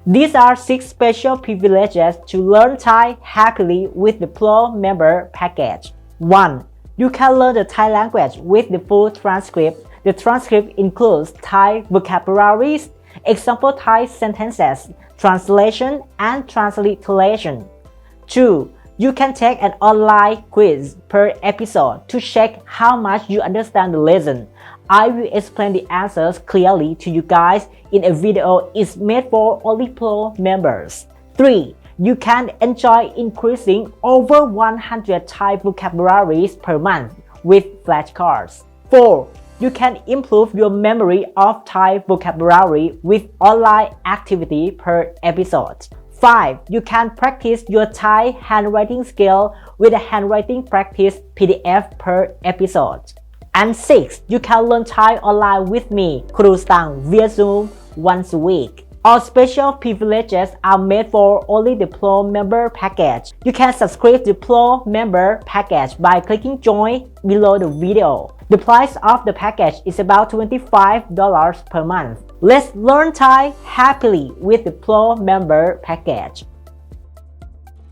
These are 6 special privileges to learn Thai happily with the Pro member package. 1. You can learn the Thai language with the full transcript. The transcript includes Thai vocabularies, example Thai sentences, translation, and transliteration. 2. You can take an online quiz per episode to check how much you understand the lesson. I will explain the answers clearly to you guys in a video it's made for only Pro members. 3. You can enjoy increasing over 100 Thai vocabularies per month with flashcards. 4. You can improve your memory of Thai vocabulary with online activity per episode. 5. You can practice your Thai handwriting skill with a handwriting practice PDF per episode. And 6. You can learn Thai online with me, Kru Stang, via Zoom once a week. All special privileges are made for only the Pro member package. You can subscribe to the Pro member package by clicking join below the video. The price of the package is about $25 per month. Let's learn Thai happily with the Pro member package.